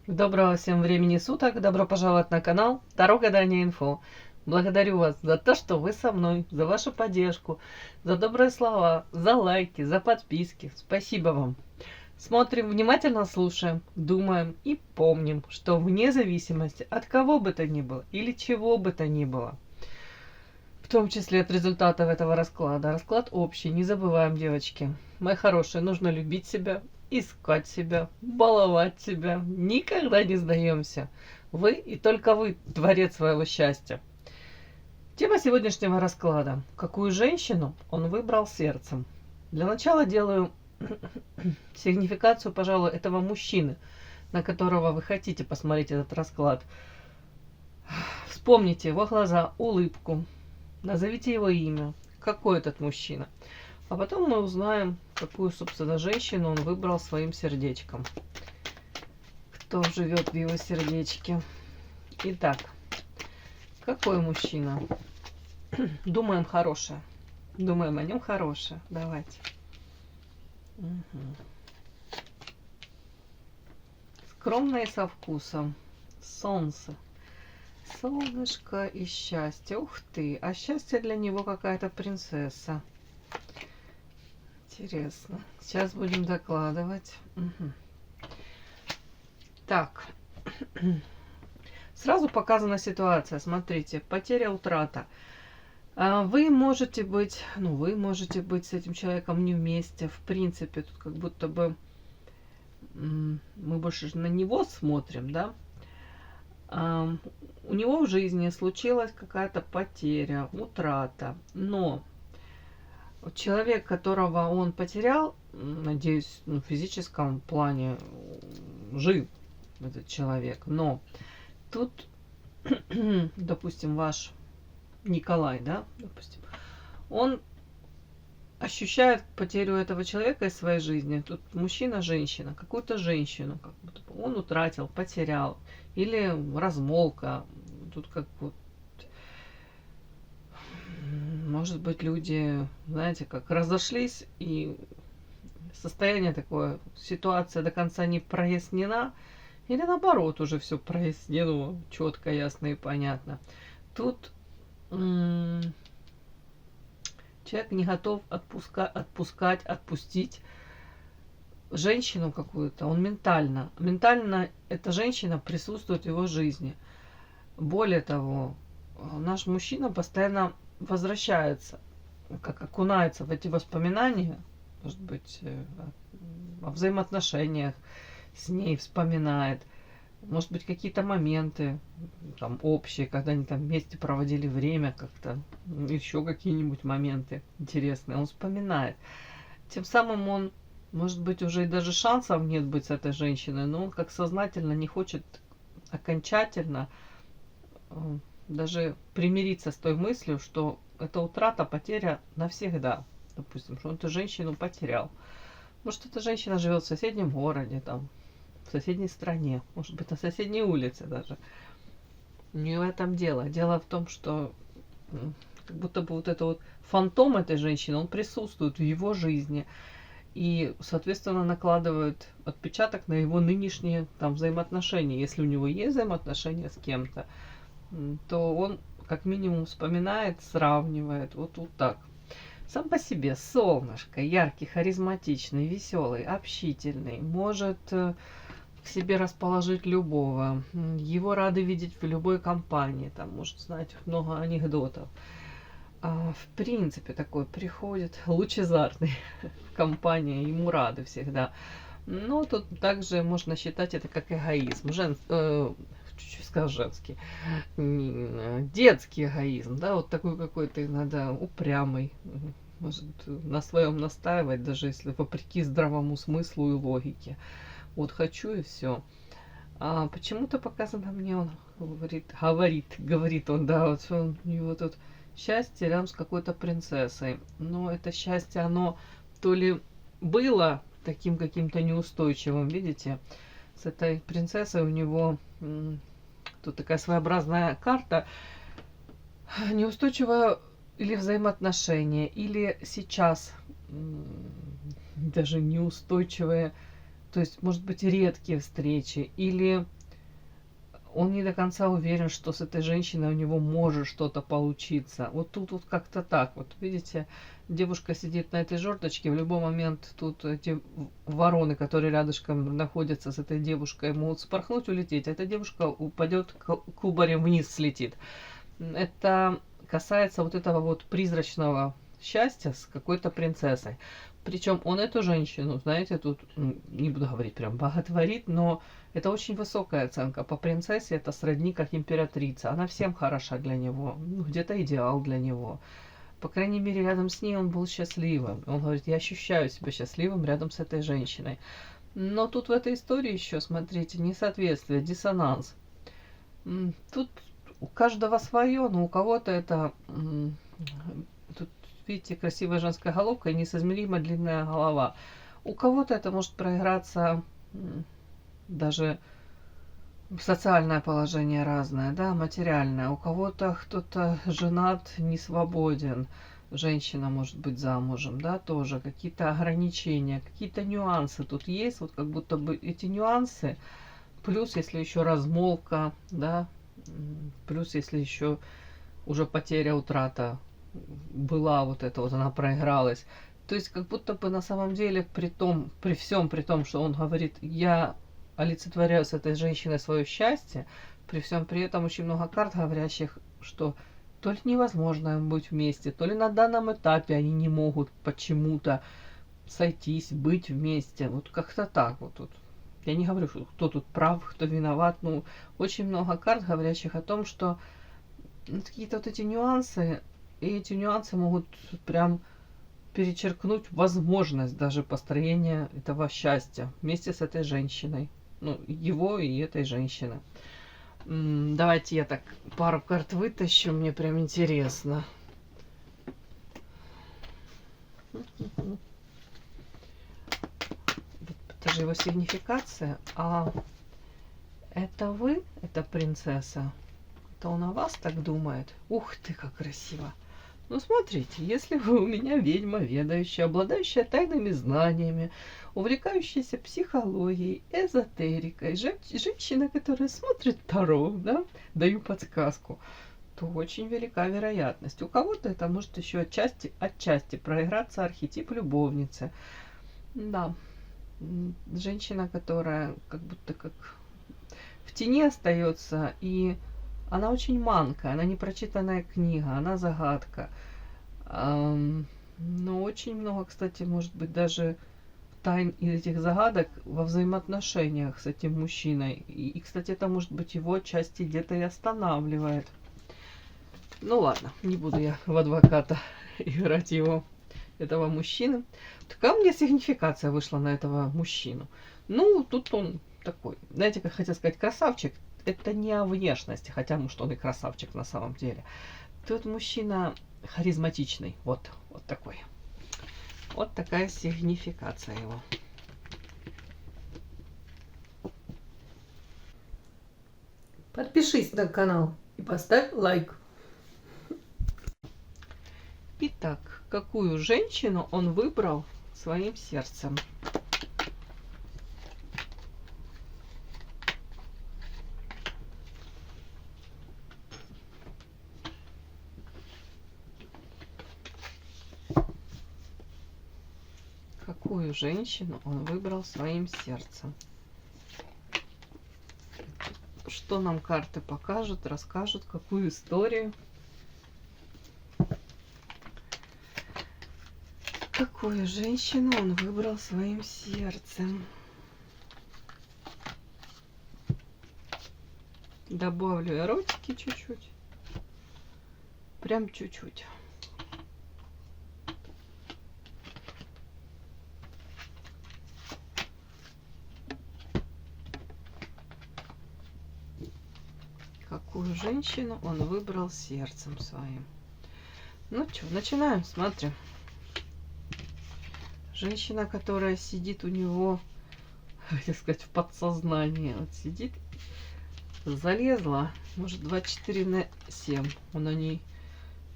Доброго всем времени суток, добро пожаловать на канал Таро Гадание Инфо. Благодарю вас за то, что вы со мной, за вашу поддержку, за добрые слова, за лайки, за подписки. Спасибо вам. Смотрим, внимательно слушаем, думаем и помним, что вне зависимости от кого бы то ни было или чего бы то ни было, в том числе от результатов этого расклада. Расклад общий, не забываем, девочки. Мои хорошие, нужно любить себя, искать себя, баловать себя. Никогда не сдаемся. Вы и только вы творец своего счастья. Тема сегодняшнего расклада. Какую женщину он выбрал сердцем? Для начала делаю сигнификацию, пожалуй, этого мужчины, на которого вы хотите посмотреть этот расклад. Вспомните его глаза, улыбку. Назовите его имя. Какой этот мужчина? А потом мы узнаем, какую, собственно, женщину он выбрал своим сердечком. Кто живет в его сердечке. Итак, какой мужчина? Думаем хорошее. Думаем о нем хорошее. Давайте. Угу. Скромное и со вкусом. Солнце. Солнышко и счастье. Ух ты. А счастье для него какая-то принцесса. Интересно. Сейчас будем докладывать. Угу. Так. Сразу показана ситуация. Смотрите. Потеря, утрата. Вы можете быть с этим человеком не вместе. В принципе, тут как будто бы мы больше на него смотрим, да? У него в жизни случилась какая-то потеря, утрата. Но человек, которого он потерял, надеюсь, в физическом плане жив этот человек. Но тут, допустим, ваш Николай, да, допустим, он ощущает потерю этого человека из своей жизни. Тут мужчина, женщина, какую-то женщину, как будто бы он утратил, потерял, или размолвка. Тут как вот, может быть, люди, знаете, как разошлись, и состояние такое, ситуация до конца не прояснена, или наоборот, уже все прояснено, четко, ясно и понятно. Тут человек не готов отпустить женщину какую-то. Он ментально эта женщина присутствует в его жизни. Более того, наш мужчина постоянно возвращается, как окунается в эти воспоминания, может быть, о взаимоотношениях с ней вспоминает. Может быть, какие-то моменты там общие, когда они там вместе проводили время как-то, еще какие-нибудь моменты интересные, он вспоминает. Тем самым он, может быть, уже и даже шансов нет быть с этой женщиной, но он как сознательно не хочет окончательно даже примириться с той мыслью, что это утрата, потеря навсегда. Допустим, что он эту женщину потерял. Может, эта женщина живет в соседнем городе, там, в соседней стране, может быть, на соседней улице даже. Не в этом дело. Дело в том, что как будто бы вот это вот фантом этой женщины, он присутствует в его жизни и, соответственно, накладывает отпечаток на его нынешние там взаимоотношения. Если у него есть взаимоотношения с кем-то, то он как минимум вспоминает, сравнивает, вот так. Сам по себе солнышко, яркий, харизматичный, веселый, общительный, может к себе расположить любого. Его рады видеть в любой компании, там может знать много анекдотов. В принципе, такой приходит лучезарный в компании, ему рады всегда. Но тут также можно считать это как эгоизм. Чуть-чуть сказал женский. Детский эгоизм, да, вот такой какой-то иногда упрямый. Может на своем настаивать, даже если вопреки здравому смыслу и логике. Вот хочу и все. А почему-то показано мне, он говорит он, да, вот он, у него тут счастье рядом с какой-то принцессой. Но это счастье, оно то ли было таким каким-то неустойчивым, видите, с этой принцессой у него тут такая своеобразная карта, неустойчивая или взаимоотношения, или сейчас даже неустойчивые, то есть, может быть, редкие встречи, или он не до конца уверен, что с этой женщиной у него может что-то получиться. Вот тут вот как-то так. Вот видите, девушка сидит на этой жердочке, в любой момент тут эти вороны, которые рядышком находятся с этой девушкой, могут спорхнуть, улететь, а эта девушка упадет, кубарем вниз слетит. Это касается вот этого вот призрачного счастья с какой-то принцессой. Причем он эту женщину, знаете, тут, не буду говорить прям боготворит, но это очень высокая оценка. По принцессе это сродни как императрица. Она всем хороша для него. Ну, где-то идеал для него. По крайней мере, рядом с ней он был счастливым. Он говорит, я ощущаю себя счастливым рядом с этой женщиной. Но тут в этой истории еще, смотрите, несоответствие, диссонанс. Тут у каждого свое, но у кого-то это... Тут, видите, красивая женская головка и несоизмеримо длинная голова. У кого-то это может проиграться даже социальное положение разное, да, материальное. У кого-то кто-то женат, не свободен. Женщина может быть замужем, да, тоже. Какие-то ограничения, какие-то нюансы тут есть. Вот как будто бы эти нюансы, плюс если еще размолвка, да, плюс если еще уже потеря, утрата была, вот это вот она проигралась. То есть как будто бы на самом деле при всем при том, что он говорит, я олицетворяю с этой женщиной свое счастье, при всем при этом очень много карт, говорящих, что то ли невозможно им быть вместе, то ли на данном этапе они не могут почему-то сойтись, быть вместе. Вот как-то так вот тут. Я не говорю, кто тут прав, кто виноват. Ну, очень много карт, говорящих о том, что какие-то вот эти нюансы, и эти нюансы могут прям перечеркнуть возможность даже построения этого счастья вместе с этой женщиной. Ну, его и этой женщины. Давайте я так пару карт вытащу, мне прям интересно. Это же его сигнификация. А это вы, это принцесса? Это он о вас так думает? Ух ты, как красиво! Ну, смотрите, если вы у меня ведьма, ведающая, обладающая тайными знаниями, увлекающаяся психологией, эзотерикой, женщина, которая смотрит Таро, да, даю подсказку, то очень велика вероятность. У кого-то это может еще отчасти проиграться архетип любовницы. Да, женщина, которая как будто как в тени остается, и она очень манкая, она непрочитанная книга, она загадка. Но очень много, кстати, может быть, даже тайн и этих загадок во взаимоотношениях с этим мужчиной. И, кстати, это, может быть, его отчасти где-то и останавливает. Ну ладно, не буду я в адвоката играть его, этого мужчины. Такая у меня сигнификация вышла на этого мужчину. Ну, тут он такой, знаете, как хотел сказать, красавчик. Это не о внешности, хотя, может, он и красавчик на самом деле. Тут мужчина харизматичный, вот такой. Вот такая сигнификация его. Подпишись на канал и поставь лайк. Итак, какую женщину он выбрал своим сердцем? Какую женщину он выбрал своим сердцем? Что нам карты покажут, расскажут, какую историю? Какую женщину он выбрал своим сердцем? Добавлю эротики чуть-чуть. Прям чуть-чуть. Какую женщину он выбрал сердцем своим? Ну что, начинаем, смотрим. Женщина, которая сидит у него, хотел сказать, в подсознании. Вот сидит, залезла, может, 24/7. Он о ней,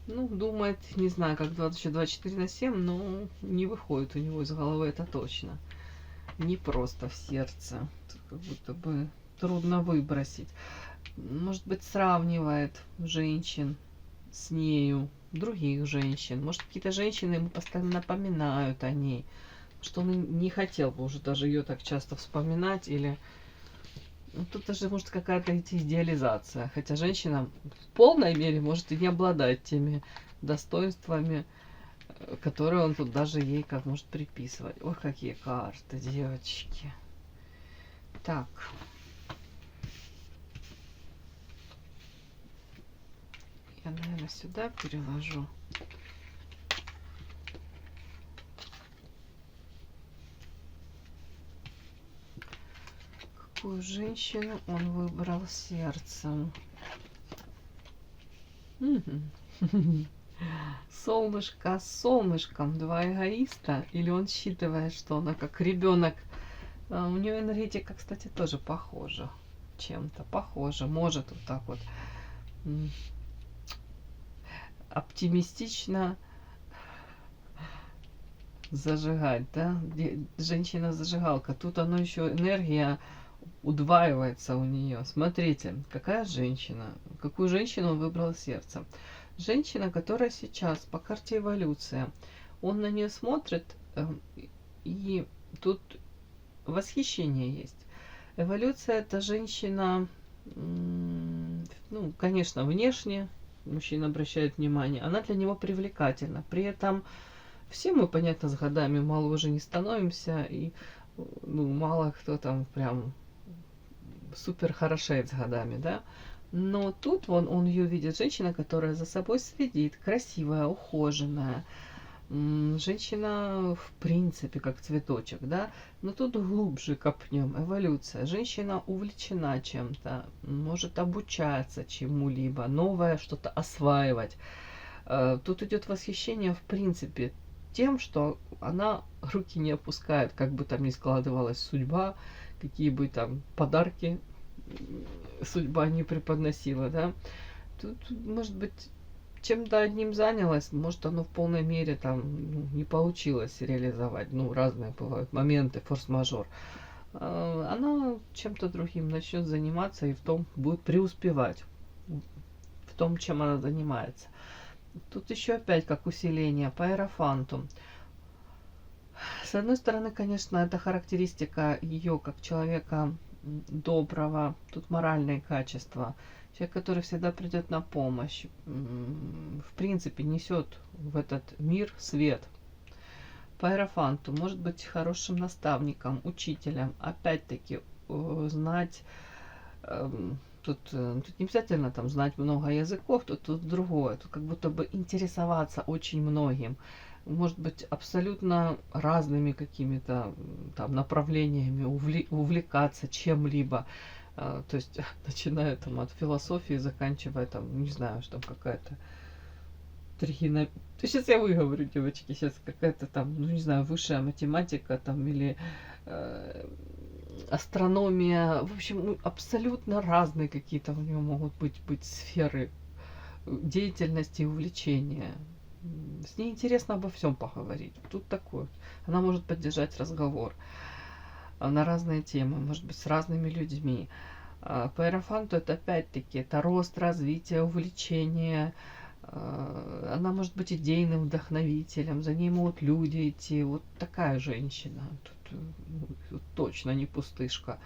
ну, думает, не знаю, как 24/7, но не выходит у него из головы, это точно. Не просто в сердце. Тут как будто бы трудно выбросить. может быть, сравнивает женщин с нею, других женщин. Может, какие-то женщины ему постоянно напоминают о ней, что он не хотел бы уже даже ее так часто вспоминать. Или ну, тут даже может какая-то идти идеализация. Хотя женщина в полной мере может и не обладать теми достоинствами, которые он тут даже ей как может приписывать. Ой, какие карты, девочки. Так. Я, наверное, сюда переложу. Какую женщину он выбрал сердцем? Солнышко с солнышком, два эгоиста, или он считывает, что она как ребенок. У нее энергетика, кстати, тоже похожа. Чем-то похожа. Может вот так вот оптимистично зажигать, да? Женщина-зажигалка. Тут оно еще энергия удваивается у нее. Смотрите, какая женщина, какую женщину он выбрал сердцем. Женщина, которая сейчас по карте эволюция, он на нее смотрит, и тут восхищение есть. Эволюция — это женщина, ну, конечно, внешне мужчина обращает внимание, она для него привлекательна. При этом все мы, понятно, с годами моложе не становимся, и ну, мало кто там прям супер хорошеет с годами, да. Но тут он ее видит, женщина, которая за собой следит, красивая, ухоженная. Женщина, в принципе, как цветочек, да. Но тут глубже копнем. Эволюция. Женщина увлечена чем-то, может обучаться чему-либо, новое что-то осваивать. Тут идет восхищение, в принципе, тем, что она руки не опускает, как бы там ни складывалась судьба, какие бы там подарки судьба не преподносила, да. Тут, может быть, чем-то одним занялась, может, оно в полной мере там не получилось реализовать. Ну, разные бывают моменты, форс-мажор. Она чем-то другим начнет заниматься и в том будет преуспевать, в том, чем она занимается. Тут еще опять как усиление по иерофанту. С одной стороны, конечно, это характеристика ее как человека доброго, тут моральные качества. Человек, который всегда придет на помощь, в принципе, несет в этот мир свет. По иерофанту может быть хорошим наставником, учителем. Опять-таки, знать, тут не обязательно там знать много языков, тут другое. Тут как будто бы интересоваться очень многим. Может быть, абсолютно разными какими-то там направлениями, увлекаться чем-либо. То есть, начиная там от философии, заканчивая там, не знаю, что там какая-то трихина. Сейчас я выговорю, девочки, сейчас какая-то там, ну не знаю, высшая математика там или астрономия. В общем, ну, абсолютно разные какие-то у нее могут быть сферы деятельности и увлечения. С ней интересно обо всем поговорить. Тут такое. Она может поддержать разговор на разные темы, может быть, с разными людьми. По иерофанту это опять-таки это рост, развитие, увлечение. Она может быть идейным вдохновителем, за ней могут люди идти. Вот такая женщина. Тут точно не пустышка.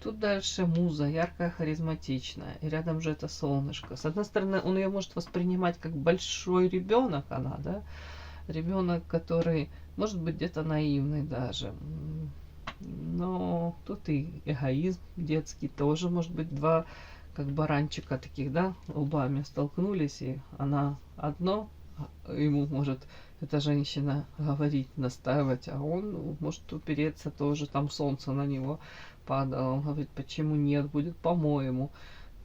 Тут дальше муза, яркая, харизматичная. И рядом же это солнышко. С одной стороны, он ее может воспринимать как большой ребенок, она, да? Ребенок, который может быть где-то наивный даже. Но тут и эгоизм детский тоже может быть. Два как баранчика таких, да, лбами столкнулись, и она одно, ему может эта женщина говорить, настаивать, а он может упереться тоже, там солнце на него падало, он говорит, почему нет, будет по-моему.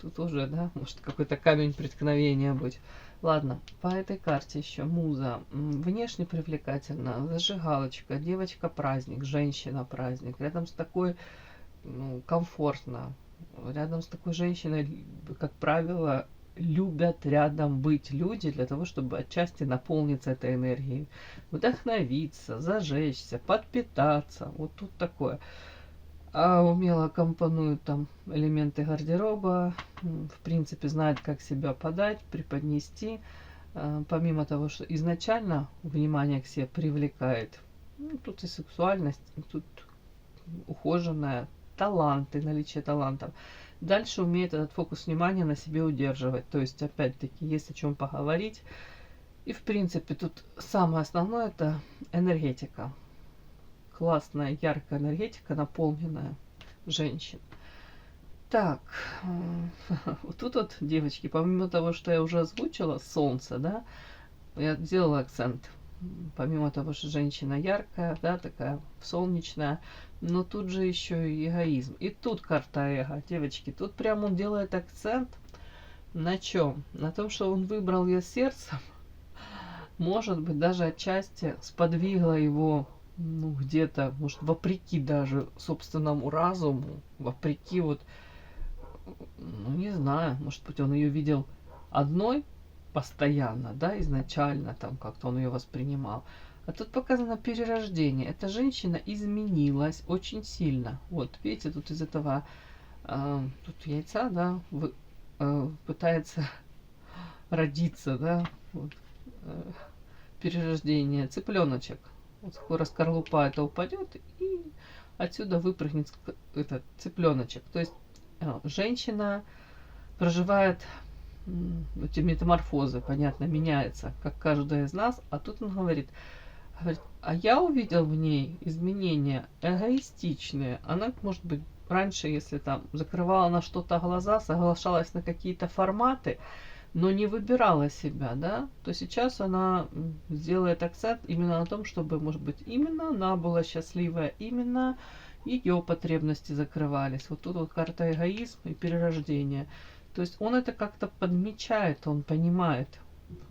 Тут уже, да, может какой-то камень преткновения быть. Ладно, по этой карте еще муза. Внешне привлекательна, зажигалочка, девочка-праздник, женщина-праздник. Рядом с такой, ну, комфортно. Рядом с такой женщиной, как правило, любят рядом быть люди для того, чтобы отчасти наполниться этой энергией. Вдохновиться, зажечься, подпитаться. Вот тут такое. а умело компонует там элементы гардероба, в принципе знает, как себя подать, преподнести. Помимо того, что изначально внимание к себе привлекает, ну, тут и сексуальность, и тут ухоженная, таланты, наличие талантов. Дальше умеет этот фокус внимания на себе удерживать. То есть, опять-таки, есть о чем поговорить. И, в принципе, тут самое основное – это энергетика. Классная, яркая энергетика, наполненная женщин. Так, вот тут вот, девочки, помимо того, что я уже озвучила, солнце, да, я сделала акцент. Помимо того, что женщина яркая, да, такая солнечная, но тут же еще и эгоизм. И тут карта эго, девочки, тут прям он делает акцент на чем? На том, что он выбрал ее сердцем, может быть, даже отчасти сподвигло его, ну, где-то, может, вопреки даже собственному разуму, вопреки вот, ну, не знаю, может быть, он ее видел одной постоянно, да, изначально там как-то он ее воспринимал. А тут показано перерождение. Эта женщина изменилась очень сильно. Вот, видите, тут из этого тут яйца, да, пытается родиться, да, вот, перерождение, цыпленочек. Вот скоро скорлупа это упадет, и отсюда выпрыгнет этот цыпленочек. То есть женщина проживает эти метаморфозы, понятно, меняется, как каждая из нас. А тут он говорит, а я увидел в ней изменения эгоистичные. Она, может быть, раньше, если там закрывала на что-то глаза, соглашалась на какие-то форматы, но не выбирала себя, да, то сейчас она сделает акцент именно на том, чтобы, может быть, именно она была счастливая, именно ее потребности закрывались. Вот тут вот карта эгоизм и перерождение. То есть он это как-то подмечает, он понимает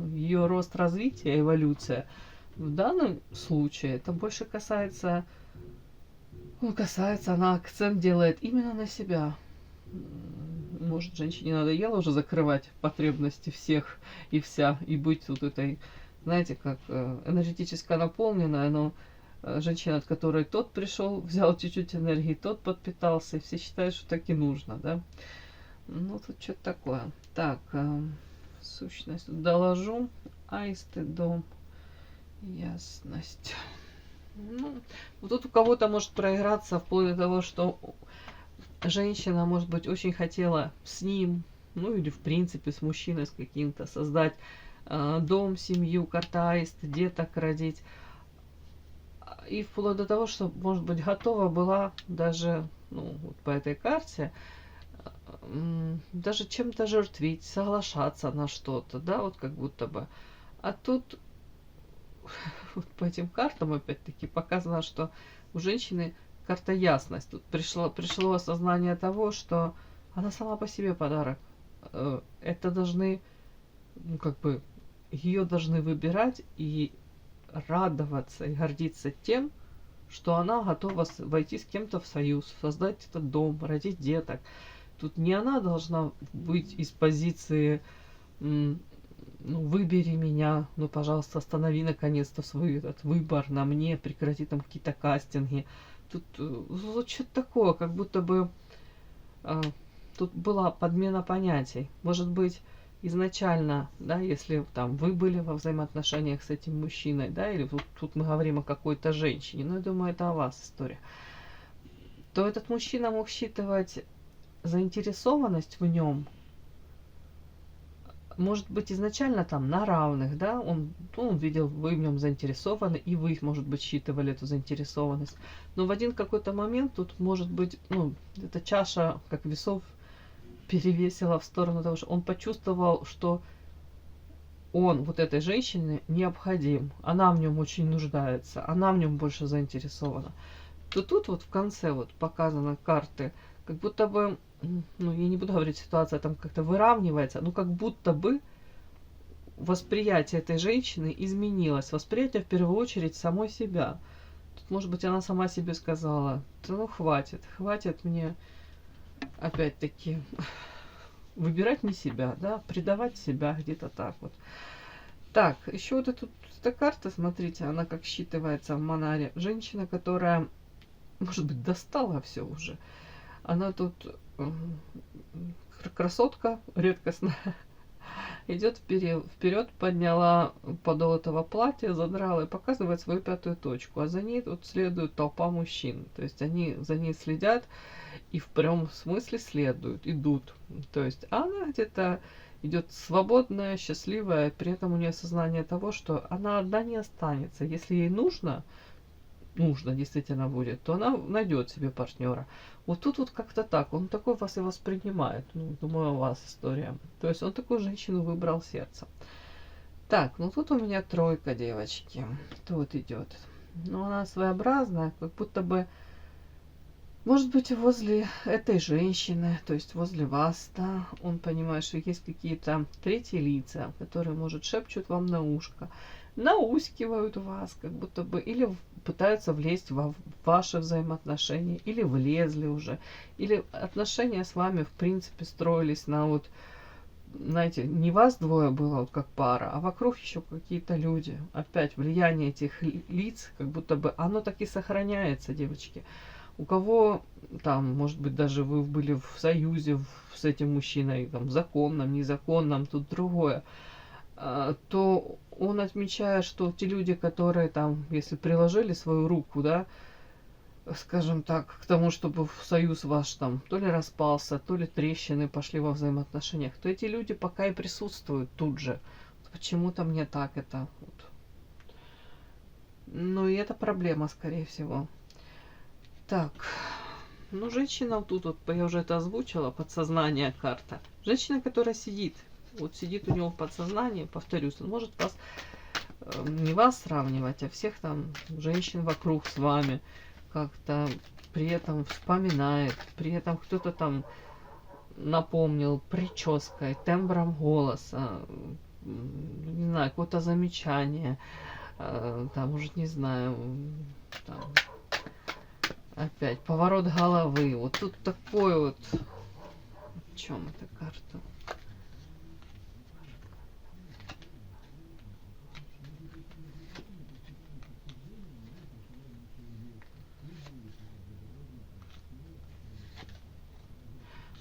ее рост развития, эволюция. В данном случае это больше касается, ну, касается, она акцент делает именно на себя. Может, женщине надоело уже закрывать потребности всех и вся, и быть вот этой, знаете, как энергетически наполненная, но женщина, от которой тот пришел, взял чуть-чуть энергии, тот подпитался, и все считают, что так и нужно, да. Ну, тут что-то такое. Так, сущность доложу. Аисты, дом, ясность. Ну, вот тут у кого-то может проиграться вплоть до того, что женщина, может быть, очень хотела с ним, ну или в принципе с мужчиной, с каким-то, создать дом, семью, карта аист, деток родить. И вплоть до того, что, может быть, готова была даже, ну, вот по этой карте, даже чем-то жертвить, соглашаться на что-то, да, вот как будто бы. А тут вот по этим картам, опять-таки, показано, что у женщины карта ясность. Тут пришло осознание того, что она сама по себе подарок. Это должны, ну, как бы, ее должны выбирать и радоваться и гордиться тем, что она готова войти с кем-то в союз, создать этот дом, родить деток. Тут не она должна быть из позиции ну, выбери меня, ну, пожалуйста, останови наконец-то свой этот выбор на мне, прекрати там какие-то кастинги. Тут вот что-то такое, как будто бы тут была подмена понятий. Может быть, изначально, да, если там вы были во взаимоотношениях с этим мужчиной, да, или тут мы говорим о какой-то женщине, но я думаю, это о вас история, то этот мужчина мог считывать заинтересованность в нем, может быть, изначально там на равных, да, он видел, вы в нем заинтересованы, и вы, может быть, считывали эту заинтересованность. Но в один какой-то момент тут, может быть, ну, эта чаша, как весов, перевесила в сторону того, что он почувствовал, что он вот этой женщине необходим, она в нем очень нуждается, она в нем больше заинтересована. То тут вот в конце вот показаны карты, как будто бы, ну, я не буду говорить, ситуация там как-то выравнивается, но как будто бы восприятие этой женщины изменилось. Восприятие в первую очередь самой себя. Тут, может быть, она сама себе сказала, да ну хватит мне опять-таки выбирать не себя, да, предавать себя где-то так вот. Так, еще вот эта карта, смотрите, она как считывается в Манаре. Женщина, которая может быть, достала все уже. Она тут красотка редкостная. Идет вперед, подняла подол этого платья, задрала и показывает свою пятую точку. А за ней тут следует толпа мужчин. То есть они за ней следят и в прямом смысле следуют, идут. То есть она где-то идет свободная, счастливая, при этом у нее осознание того, что она одна не останется. Если ей нужно действительно будет, то она найдет себе партнера. Вот тут вот как-то так. Он такой вас и воспринимает. Ну, думаю, у вас история. То есть он такую женщину выбрал сердцем. Так, ну тут у меня тройка, девочки. Тут идет. Но она своеобразная, как будто бы, может быть, возле этой женщины, то есть возле вас, да, он понимает, что есть какие-то третьи лица, которые, может, шепчут вам на ушко, наускивают вас, как будто бы, или пытаются влезть в ваши взаимоотношения, или влезли уже, или отношения с вами, в принципе, строились на вот, знаете, не вас двое было вот как пара, а вокруг еще какие-то люди. Опять влияние этих лиц, как будто бы оно так и сохраняется, девочки. У кого там, может быть, даже вы были в союзе с этим мужчиной, там, законном, незаконном, тут другое, то он отмечает, что те люди, которые там, если приложили свою руку, да, скажем так, к тому, чтобы союз ваш там то ли распался, то ли трещины пошли во взаимоотношениях, то эти люди пока и присутствуют тут же. Почему-то мне так это вот. Ну и это проблема, скорее всего. Так, ну женщина тут вот, я уже это озвучила, подсознание карта. Женщина, которая сидит, вот сидит у него в подсознании, повторюсь, он может вас, не вас сравнивать, а всех там женщин вокруг с вами как-то при этом вспоминает, при этом кто-то там напомнил прической, тембром голоса, не знаю, какое-то замечание, там, может, не знаю, там, опять поворот головы. Вот тут такой вот. В чем эта карта?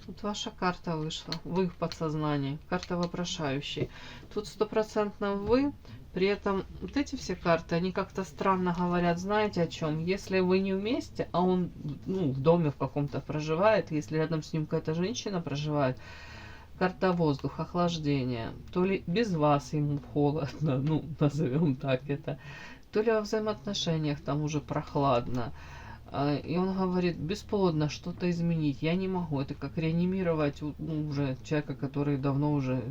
Вот ваша карта вышла. Вы в подсознании. Карта вопрошающей. Тут стопроцентно вы. При этом вот эти все карты, они как-то странно говорят, знаете о чем? Если вы не вместе, а он, ну, в доме в каком-то проживает, если рядом с ним какая-то женщина проживает, карта воздух, охлаждение, то ли без вас ему холодно, ну, назовем так это, то ли во взаимоотношениях там уже прохладно. И он говорит, бесплодно что-то изменить, я не могу. Это как реанимировать, ну, уже человека, который давно уже,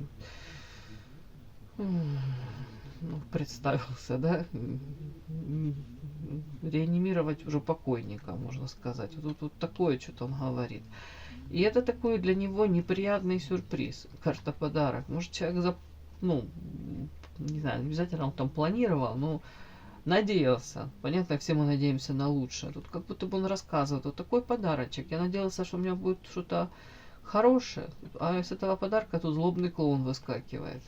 ну, представился, да, реанимировать уже покойника, можно сказать. Вот такое что-то он говорит. И это такой для него неприятный сюрприз. Карта подарок. Может, человек, ну, не знаю, обязательно он там планировал, но надеялся. Понятно, все мы надеемся на лучшее. Тут как будто бы он рассказывает, вот такой подарочек. Я надеялся, что у меня будет что-то хорошее. А из этого подарка тут злобный клоун выскакивает.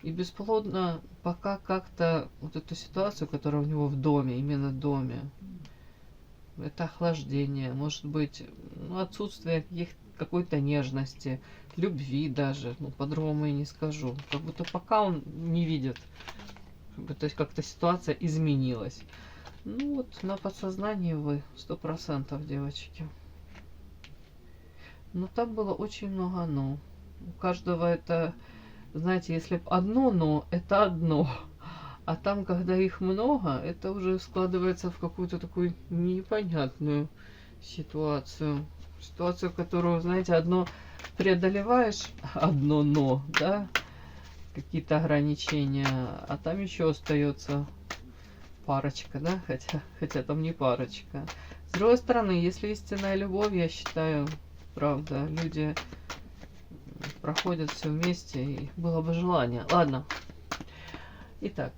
И бесплодно пока как-то вот эту ситуацию, которая у него в доме, именно в доме, это охлаждение, может быть, ну, отсутствие какой-то нежности, любви даже, ну, по-другому я не скажу. Как будто пока он не видит, то есть как-то ситуация изменилась. Ну вот, на подсознании вы, 100%, девочки. Но там было очень много «но». У каждого это, знаете, если одно «но», это одно. А там, когда их много, это уже складывается в какую-то такую непонятную ситуацию. Ситуацию, которую, знаете, одно преодолеваешь, одно «но», да, какие-то ограничения, а там еще остается парочка, да, хотя там не парочка. С другой стороны, если истинная любовь, я считаю, правда, люди проходят все вместе, и было бы желание. Ладно. Итак,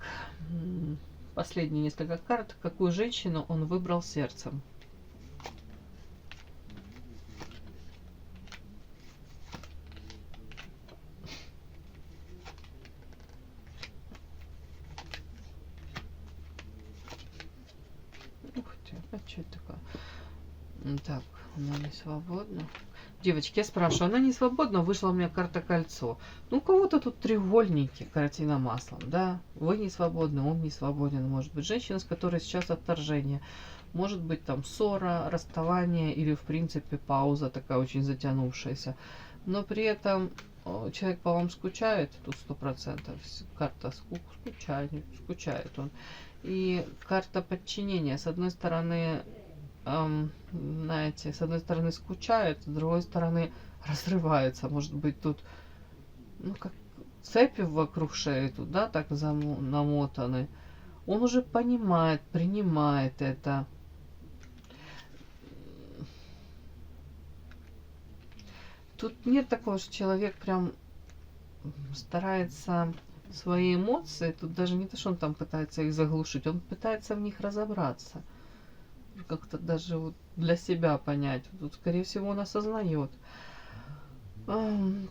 последние несколько карт. Какую женщину он выбрал сердцем? Ух ты, опять что это такое? Так, она не свободна. Девочки, я спрашиваю, она не свободна, вышла у меня карта кольцо. Ну, у кого-то тут треугольники, картина маслом, да? Вы не свободны, он не свободен. Может быть, женщина, с которой сейчас отторжение. Может быть, там ссора, расставание или, в принципе, пауза такая очень затянувшаяся. Но при этом человек по вам скучает, тут 100%. Карта скучает он. И карта подчинения. С одной стороны, знаете, с одной стороны скучает, с другой стороны разрывается. Может быть, тут, ну, как цепи вокруг шеи тут, да, так намотаны. Он уже понимает, принимает это. Тут нет такого, что человек прям старается свои эмоции, тут даже не то, что он там пытается их заглушить, он пытается в них разобраться. Как-то даже вот для себя понять. Тут, скорее всего, он осознает.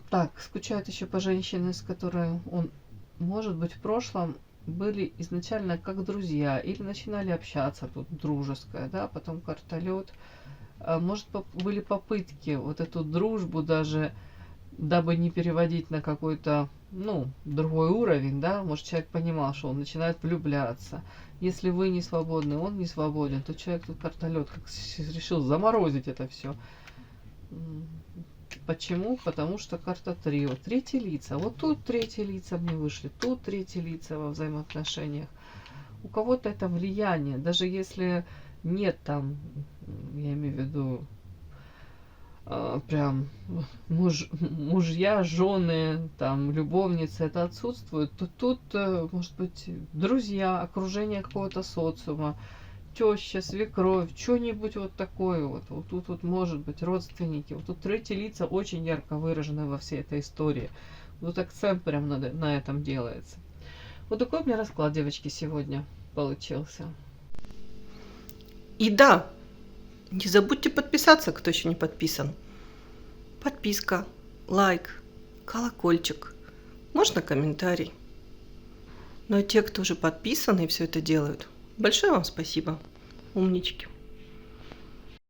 Так, скучает еще по женщине, с которой он, может быть, в прошлом были изначально как друзья или начинали общаться, тут дружеское, да, потом карта лед. Может, были попытки вот эту дружбу даже, дабы не переводить на какой-то, ну, другой уровень, да, может, человек понимал, что он начинает влюбляться. Если вы не свободны, он не свободен, то человек тут карта лед как решил заморозить это все. Почему? Потому что карта трио. Третьи лица. Вот тут третьи лица мне вышли, тут третьи лица во взаимоотношениях. У кого-то это влияние, даже если нет там, я имею в виду, прям мужья, жены, там, любовницы, это отсутствует, то тут, может быть, друзья, окружение какого-то социума, теща, свекровь, что-нибудь вот такое вот. Вот тут вот может быть родственники. Вот тут третьи лица очень ярко выражены во всей этой истории. Вот акцент прям на этом делается. Вот такой у меня расклад, девочки, сегодня получился. И да, не забудьте подписаться, кто еще не подписан. Подписка, лайк, колокольчик, можно комментарий. Ну а те, кто уже подписаны и все это делают, большое вам спасибо, умнички.